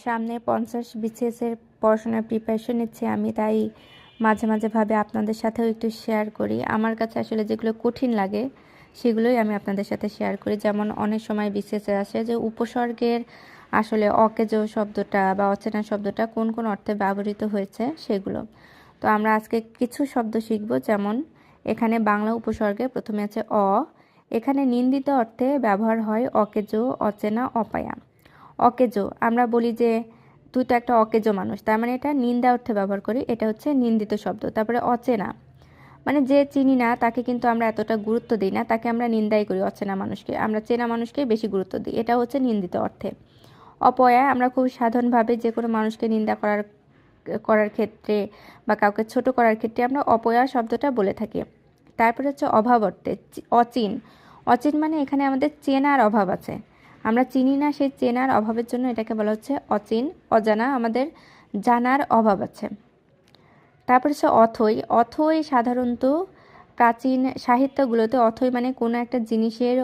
সামনে 50 বিসিএসের পড়াশোনার প্রিপারেশন নিচ্ছি আমি, তাই মাঝে মাঝে ভাবে আপনাদের সাথেও একটু শেয়ার করি। আমার কাছে আসলে যেগুলো কঠিন লাগে সেগুলোই আমি আপনাদের সাথে শেয়ার করি। যেমন অনেক সময় বিসিএসে আসে যে উপসর্গের আসলে অকেজো শব্দটা বা অচেনা শব্দটা কোন কোন অর্থে ব্যবহৃত হয়েছে সেগুলো। তো আমরা আজকে কিছু শব্দ শিখব। যেমন এখানে বাংলা উপসর্গে প্রথমে আছে অ। এখানে নিন্দিত অর্থে ব্যবহার হয় অকেজো, অচেনা, অপায়া। অকেজো আমরা বলি যে তুই তো একটা অকেজো মানুষ, তার মানে এটা নিন্দা অর্থে ব্যবহার করি, এটা হচ্ছে নিন্দিত শব্দ। তারপরে অচেনা মানে যে চিনি না তাকে কিন্তু আমরা এতটা গুরুত্ব দিই না, তাকে আমরা নিন্দাই করি। অচেনা মানুষকে আমরা চেনা মানুষকে বেশি গুরুত্ব দিই, এটা হচ্ছে নিন্দিত অর্থে। অপয়া আমরা খুব সাধারণভাবে যে কোনো মানুষকে নিন্দা করার করার ক্ষেত্রে বা কাউকে ছোট করার ক্ষেত্রে আমরা অপয়া শব্দটা বলে থাকি। তারপরে হচ্ছে অভাব অর্থে অচিন। অচিন মানে এখানে আমাদের চেনার অভাব আছে, আমরা চিনি না, সেই চেনার অভাবের জন্য এটাকে বলা হচ্ছে অচিন। অজানা আমাদের জানার অভাব আছে। তারপর হচ্ছে অথৈ। অথৈ সাধারণত প্রাচীন সাহিত্যগুলোতে অথৈ মানে কোনো একটা জিনিসের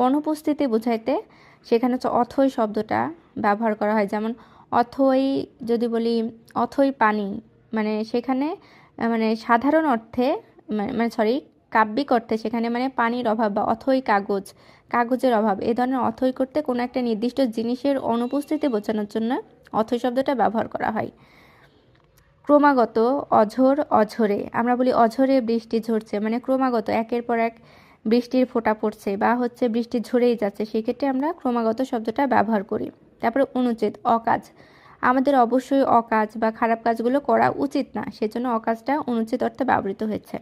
অনুপস্থিতি বোঝাইতে সেখানে হচ্ছে অথৈ শব্দটা ব্যবহার করা হয়। যেমন অথৈ যদি বলি অথৈ পানি, মানে সেখানে মানে সাধারণ অর্থে মানে সরি কাব্যিক অর্থে সেখানে মানে পানির অভাব বা অথৈ কাগজ, কাগজের অভাব, এ ধরনের অথৈ করতে কোনো একটা নির্দিষ্ট জিনিসের অনুপস্থিতি বোঝানোর জন্য অথৈ শব্দটা ব্যবহার করা হয়। ক্রমাগত অঝোর, অঝরে আমরা বলি অঝরে বৃষ্টি ঝরছে, মানে ক্রমাগত একের পর এক বৃষ্টির ফোঁটা পড়ছে বা হচ্ছে বৃষ্টি ঝরেই যাচ্ছে, সেক্ষেত্রে আমরা ক্রমাগত শব্দটা ব্যবহার করি। তারপরে অনুচিত, অকাজ আমাদের অবশ্যই অকাজ বা খারাপ কাজগুলো করা উচিত না, সেজন্য অকাজটা অনুচিত অর্থে ব্যবহৃত হয়েছে।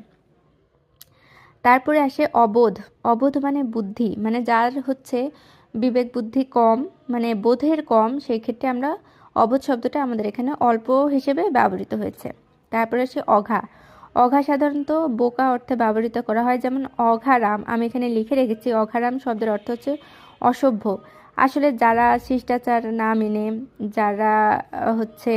তারপরে আসে অবোধ। অবোধ মানে বুদ্ধি, মানে যার হচ্ছে বিবেক বুদ্ধি কম, মানে বোধের কম, সেই ক্ষেত্রে আমরা অবোধ শব্দটা আমাদের এখানে অল্প হিসেবে ব্যবহৃত হয়েছে। তারপরে আসে অঘা। অঘা সাধারণত বোকা অর্থে ব্যবহৃত করা হয়। যেমন অঘারাম আমি এখানে লিখে রেখেছি, অঘারাম শব্দের অর্থ হচ্ছে অসভ্য। আসলে যারা শিষ্টাচার না মেনে, যারা হচ্ছে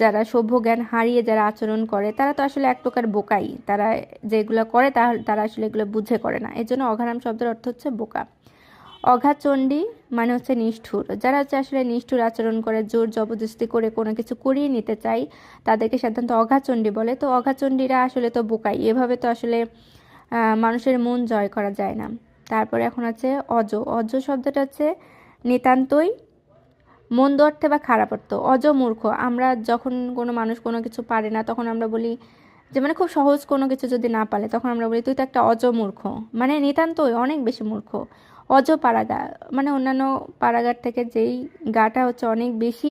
যারা সভ্য জ্ঞান হারিয়ে যারা আচরণ করে তারা তো আসলে এক প্রকার বোকাই। তারা যেগুলো করে তারা আসলে এগুলো বুঝে করে না, এর জন্য অঘারাম শব্দের অর্থ হচ্ছে বোকা। অঘাচণ্ডী মানে হচ্ছে নিষ্ঠুর, যারা হচ্ছে আসলে নিষ্ঠুর আচরণ করে, জোর জবরদস্তি করে কোনো কিছু করিয়ে নিতে চায় তাদেরকে সাধারণত অঘাচণ্ডী বলে। তো অঘাচণ্ডীরা আসলে তো বোকাই, এভাবে তো আসলে মানুষের মন জয় করা যায় না। তারপরে এখন আছে অজ। অজ শব্দটা হচ্ছে নিতান্তই মন্দ অর্থে বা খারাপ অর্থ। অজ মূর্খ আমরা যখন কোনো মানুষ কোনো কিছু পারে না তখন আমরা বলি যে মানে খুব সহজ কোনো কিছু যদি না পারে তখন আমরা বলি তুই তো একটা অজ মূর্খ, মানে নিতান্তই অনেক বেশি মূর্খ। অজ পাড়াগা মানে অন্যান্য পাড়াগার থেকে যেই গাটা হচ্ছে অনেক বেশি